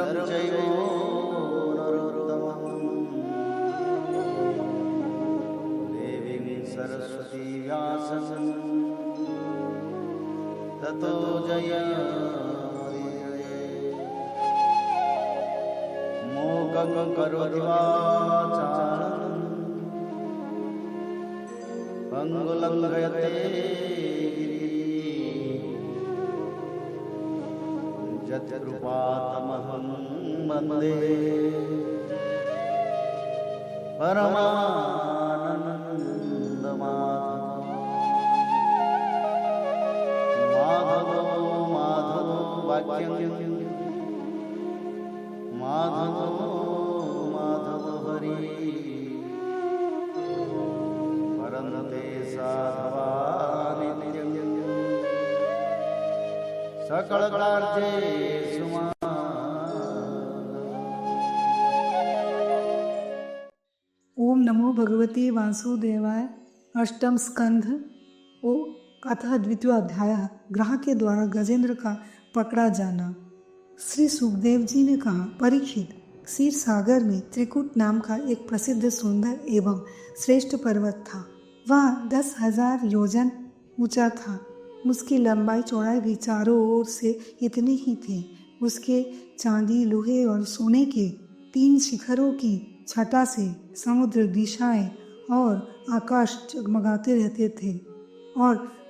चैव नरोत्तमं देवीं सरस्वती व्यासं ततो जयमुदीरये। मूकं करोति वाचालं पंगुलंघयते यत्कृपातमहं वन्दे परमानन्दमाधवं। माधवो वाक्यं माधवो हरि परन्ते साधवा नित्यं सकल कार्ये ओम नमो भगवते वासुदेवाय। अष्टम स्कंध ओ अतः द्वितीय अध्याय। ग्रह के द्वारा गजेंद्र का पकड़ा जाना। श्री सुखदेव जी ने कहा, परीक्षित, क्षीर सागर में त्रिकुट नाम का एक प्रसिद्ध सुंदर एवं श्रेष्ठ पर्वत था। वह 10,000 योजन ऊंचा था। उसकी लंबाई चौड़ाई भी चारों ओर से इतनी ही थी। उसके चांदी, लोहे और सोने के 3 शिखरों की छटा से समुद्र, दिशाएं और आकाश जगमगाते रहते थे।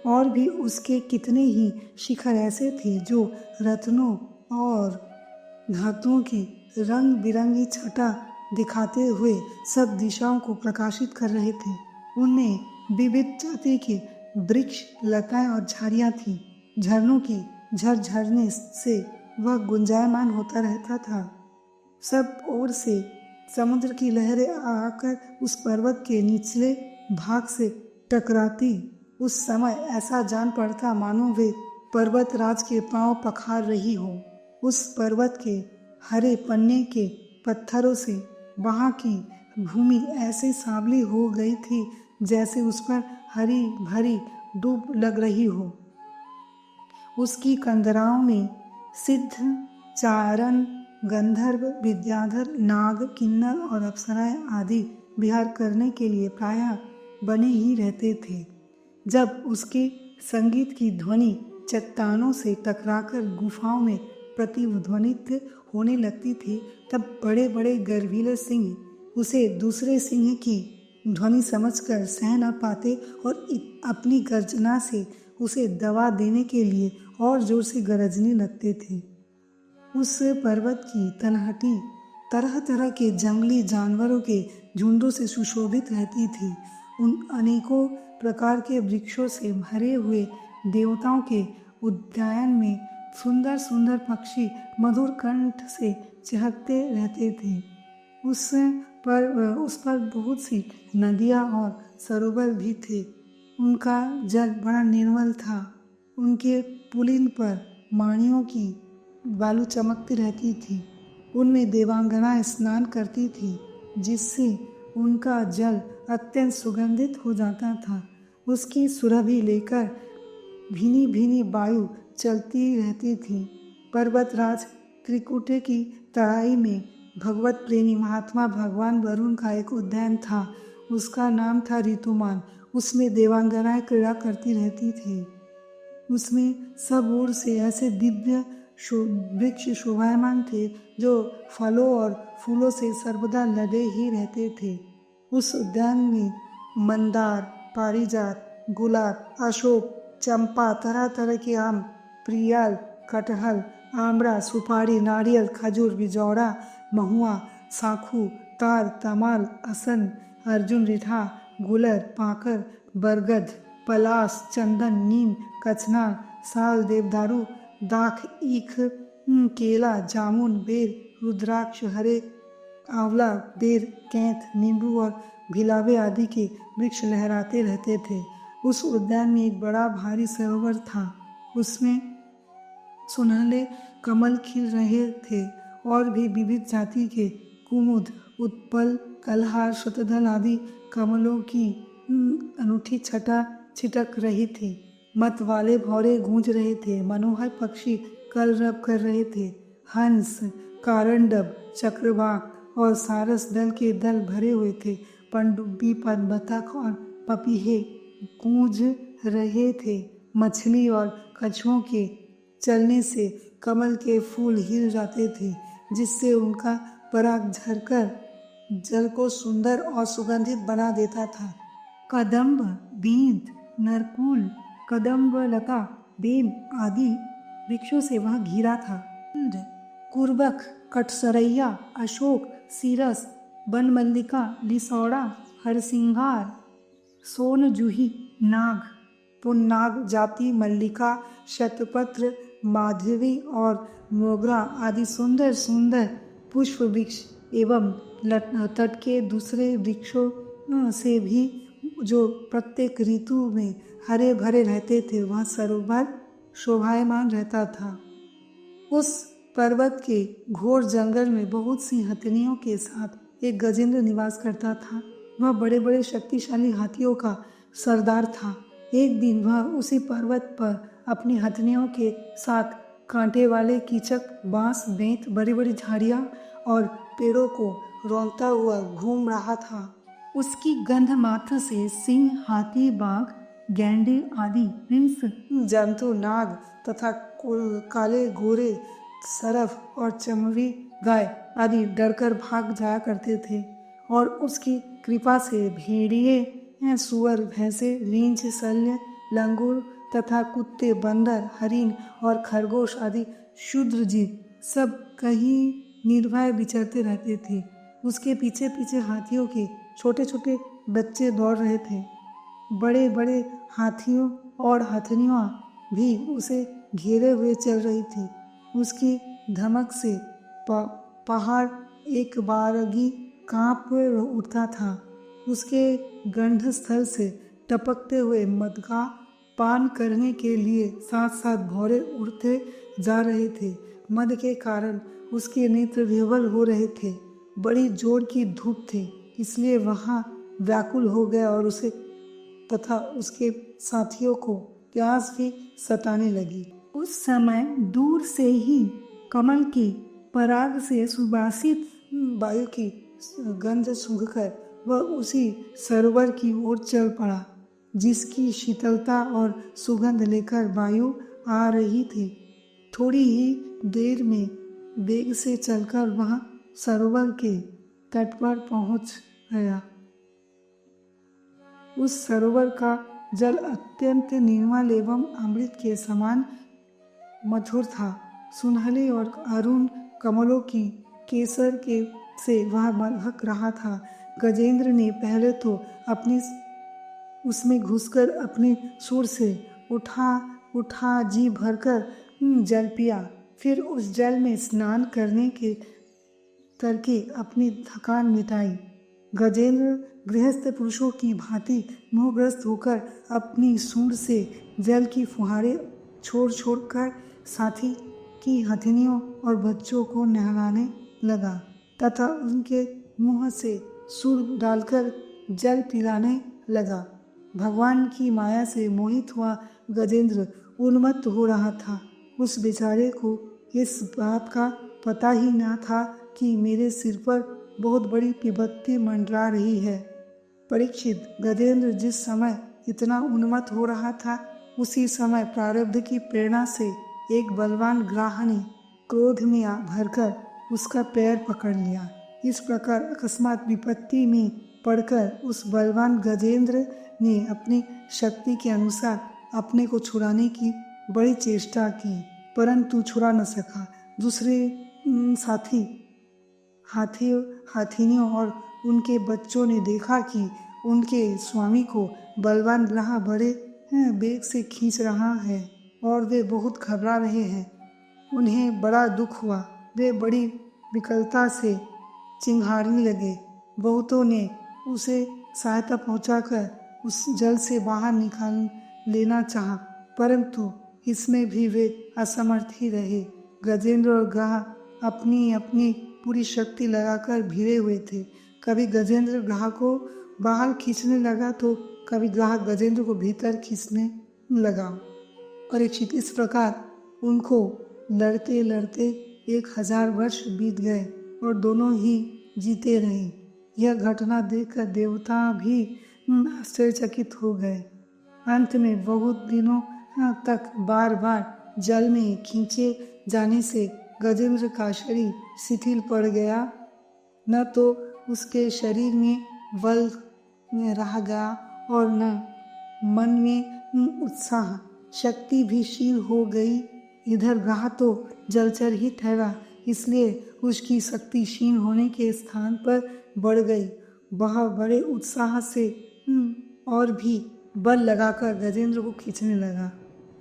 और भी उसके कितने ही शिखर ऐसे थे जो रत्नों और धातुओं की रंग बिरंगी छटा दिखाते हुए सब दिशाओं को प्रकाशित कर रहे थे। उनमें विविध जाति के वृक्ष, लताएं और झाड़ियां थीं। झरनों की झरझरने से वह गुंजायमान होता रहता था। सब ओर से समुद्र की लहरें आकर उस पर्वत के निचले भाग से टकराती। उस समय ऐसा जान पड़ता मानो वे पर्वतराज के पांव पखार रही हो। उस पर्वत के हरे पन्ने के पत्थरों से वहां की भूमि ऐसे सांवली हो गई थी जैसे उस पर हरी भरी डूब लग रही हो। उसकी कंदराओं में सिद्ध, चारण, गंधर्व, विद्याधर, नाग, किन्नर और अप्सराएं आदि विहार करने के लिए प्रायः बने ही रहते थे। जब उसके संगीत की ध्वनि चट्टानों से टकराकर गुफाओं में प्रतिध्वनित होने लगती थी, तब बड़े बड़े गर्वीले सिंह उसे दूसरे सिंह की ध्वनि समझकर सह न पाते और अपनी गर्जना से उसे दबा देने के लिए और जोर से गरजने लगते थे। उस पर्वत की तलहटी तरह तरह के जंगली जानवरों के झुंडों से सुशोभित रहती थी। उन अनेकों प्रकार के वृक्षों से भरे हुए देवताओं के उद्यान में सुंदर सुंदर पक्षी मधुर कंठ से चहकते रहते थे। उस पर बहुत सी नदियाँ और सरोवर भी थे। उनका जल बड़ा निर्मल था। उनके पुलिन पर माणियों की बालू चमकती रहती थी। उनमें देवांगनाएं स्नान करती थी, जिससे उनका जल अत्यंत सुगंधित हो जाता था। उसकी सुरभि लेकर भीनी भीनी वायु चलती रहती थी। पर्वतराज त्रिकुटे की तराई में भगवत प्रेमी महात्मा भगवान वरुण का एक उद्यान था। उसका नाम था ऋतुमान। उसमें देवांगनाएं क्रीड़ा करती रहती थी। उसमें सब ओर से ऐसे दिव्य वृक्ष शोभायमान थे जो फलों और फूलों से सर्वदा लदे ही रहते थे। उस उद्यान में मंदार, पारिजात, गुलाब, अशोक, चंपा, तरह तरह के आम, प्रियाल, कटहल, आमड़ा, सुपारी, नारियल, खजूर, बिजौड़ा, महुआ, साखू, तार, तमाल, असन, अर्जुन रिठा, गुलर, पाकर, बरगद, पलास, चंदन, नीम, कचनार, साल, देवदारू, दाख, ईख, केला, जामुन, बेर, रुद्राक्ष, हरे, आंवला, बेर, कैंथ, नींबू और भिलावे आदि के वृक्ष लहराते रहते थे। उस उद्यान में एक बड़ा भारी सरोवर था। उसमें सुनहले कमल खिल रहे थे और भी विविध जाति के कुमुद, उत्पल, कलहार, शतदल आदि कमलों की अनूठी छटा छिटक रही थी। मत वाले भौरे गूंज रहे थे। मनोहर पक्षी कलरव कर रहे थे। हंस, कारंडब, चक्रवाक और सारस दल के दल भरे हुए थे। पनडुब्बी पर बतख और पपीहे गूंज रहे थे। मछली और कछुओं के चलने से कमल के फूल हिल जाते थे, जिससे उनका पराग झरकर जल को सुंदर और सुगंधित बना देता था। कदम्ब, बींद, नरकुल, कदम्ब लता, बेल आदि वृक्षों से वह घिरा था। कुर्बक, कटसरैया, अशोक, सीरस, बनमल्लिका, लिसौड़ा, हरसिंगार, सोनजूही, नाग, पुन्नाग जाति, मल्लिका, शतपत्र, माधवी और मोगरा आदि सुंदर सुंदर पुष्प वृक्ष एवं तट के दूसरे वृक्षों से भी जो प्रत्येक ऋतु में हरे भरे रहते थे, वह सरोवर शोभायमान रहता था। उस पर्वत के घोर जंगल में बहुत सी हथनियों के साथ एक गजेंद्र निवास करता था। वह बड़े बड़े शक्तिशाली हाथियों का सरदार था। एक दिन वह उसी पर्वत पर अपनी हथनियों के साथ कांटे वाले कीचक, बांस, बेंत, बड़ी बड़ी झाड़ियाँ और पेड़ों को रौंदता हुआ घूम रहा था। उसकी गंध मात्र से सिंह, हाथी, बाघ, गैंडे आदि हिंस जंतु, नाग तथा काले घोड़े, सरफ और चमड़ी गाय आदि डरकर भाग जाया करते थे। और उसकी कृपा से भेड़िए, सुअर, भैंसे, रींछ, शल्य, लंगूर तथा कुत्ते, बंदर, हरिण और खरगोश आदि क्षुद्र जीव सब कहीं निर्भय विचरते रहते थे। उसके पीछे पीछे हाथियों के छोटे छोटे बच्चे दौड़ रहे थे। बड़े बड़े हाथियों और हथनियाँ भी उसे घेरे हुए चल रही थी। उसकी धमक से पहाड़ एक बारगी कांप उठता था। उसके गंध स्थल से टपकते हुए मद का पान करने के लिए साथ साथ भौरे उड़ते जा रहे थे। मद के कारण उसके नेत्र विह्वल हो रहे थे। बड़ी जोर की धूप थी, इसलिए वहाँ व्याकुल हो गया और उसे तथा उसके साथियों को प्यास भी सताने लगी। उस समय दूर से ही कमल की पराग से सुवासित वायु की गंध सूंघकर वह उसी सरोवर की ओर चल पड़ा, जिसकी शीतलता और सुगंध लेकर वायु आ रही थी। थोड़ी ही देर में वेग से चलकर वह सरोवर के तट पर पहुंच गया। उस सरोवर का जल अत्यंत निर्मल एवं अमृत के समान मधुर था। सुनहले और अरुण कमलों की केसर के से वह महक रहा था। गजेंद्र ने पहले तो अपनी उसमें घुसकर अपने सुर से उठा उठा जी भरकर जल पिया। फिर उस जल में स्नान करके अपनी थकान मिटाई। गजेंद्र गृहस्थ पुरुषों की भांति मोहग्रस्त होकर अपनी सूंड से जल की फुहारें छोड़ छोड़कर साथी की हथनियों और बच्चों को नहलाने लगा तथा उनके मुंह से सुर डालकर जल पिलाने लगा। भगवान की माया से मोहित हुआ गजेंद्र उन्मत्त हो रहा था। उस बेचारे को इस बात का पता ही न था कि मेरे सिर पर बहुत बड़ी विपत्ति मंडरा रही है। परीक्षित, गजेंद्र जिस समय इतना उन्मत्त हो रहा था, उसी समय प्रारब्ध की प्रेरणा से एक बलवान ग्राह ने क्रोध में भरकर उसका पैर पकड़ लिया। इस प्रकार अकस्मात विपत्ति में पड़कर उस बलवान गजेंद्र ने अपनी शक्ति के अनुसार अपने को छुड़ाने की बड़ी चेष्टा की, परंतु छुड़ा न सका। दूसरे साथी हाथिनियों और उनके बच्चों ने देखा कि उनके स्वामी को बलवान ग्राह बड़े बेग से खींच रहा है और वे बहुत घबरा रहे हैं। उन्हें बड़ा दुख हुआ। वे बड़ी विकलता से चिंघाड़ने लगे। बहुतों ने उसे सहायता पहुंचाकर उस जल से बाहर निकाल लेना चाहा, परंतु इसमें भी वे असमर्थ ही रहे। गजेंद्र और ग्राह अपनी अपनी पूरी शक्ति लगाकर भिड़े हुए थे। कभी गजेंद्र ग्राह को बाहर खींचने लगा तो कभी ग्राह गजेंद्र को भीतर खींचने लगा। परीक्षित, इस प्रकार उनको लड़ते लड़ते 1000 वर्ष बीत गए और दोनों ही जीते रहे। यह घटना देखकर देवता भी आश्चर्यचकित हो गए। अंत में बहुत दिनों तक बार बार जल में खींचे जाने से गजेंद्र का शरीर शिथिल पड़ गया। न तो उसके शरीर में बल रह गया और न मन में उत्साह, शक्ति भी क्षीण हो गई। इधर ग्रह तो जलचर ही ठहरा, इसलिए उसकी शक्ति क्षीण होने के स्थान पर बढ़ गई। वह बड़े उत्साह से और भी बल लगाकर गजेंद्र को खींचने लगा।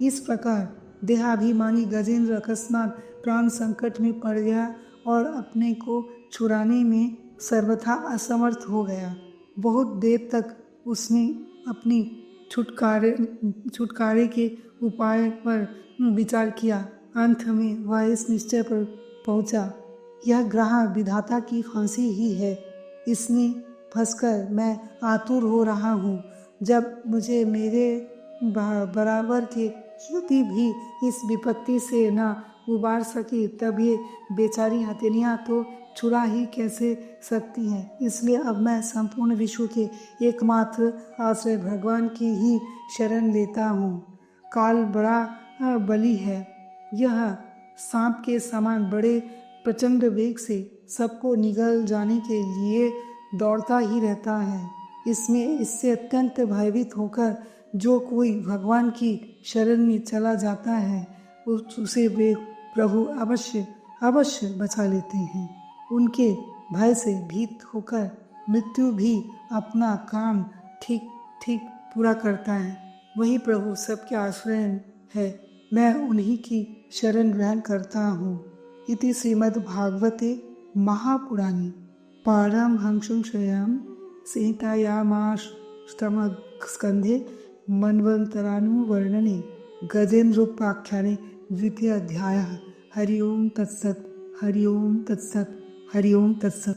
इस प्रकार देहाभिमानी गजेंद्र अकस्मात प्राण संकट में पड़ गया और अपने को छुड़ाने में सर्वथा असमर्थ हो गया। बहुत देर तक उसने अपनी छुटकारे के उपाय पर विचार किया। अंत में वह इस निश्चय पर पहुंचा, यह ग्रह विधाता की फांसी ही है। इसमें फंसकर मैं आतुर हो रहा हूँ। जब मुझे मेरे बराबर के युवती भी इस विपत्ति से न उबार सकी, तब ये बेचारी हथेलियाँ तो छुड़ा ही कैसे सकती हैं। इसलिए अब मैं संपूर्ण विश्व के एकमात्र आश्रय भगवान की ही शरण लेता हूँ। काल बड़ा बली है, यह सांप के समान बड़े प्रचंड वेग से सबको निगल जाने के लिए दौड़ता ही रहता है। इससे अत्यंत भयभीत होकर जो कोई भगवान की शरण में चला जाता है, उसे वे प्रभु अवश्य बचा लेते हैं। उनके भय से भीत होकर मृत्यु भी अपना काम ठीक पूरा करता है। वही प्रभु सबके आश्रय है, मैं उन्हीं की शरण ग्रहण करता हूँ। इति श्रीमद्भागवते महापुराणे पारमहंस्यां संहितायामाष्टमस्कन्धे मन्वन्तरानुवर्णने गजेन्द्रोपाख्याने 2य अध्यायः। हरि ओम तत्सत्, हरि ओम तत्सत्, हरि ओम तत्सत्।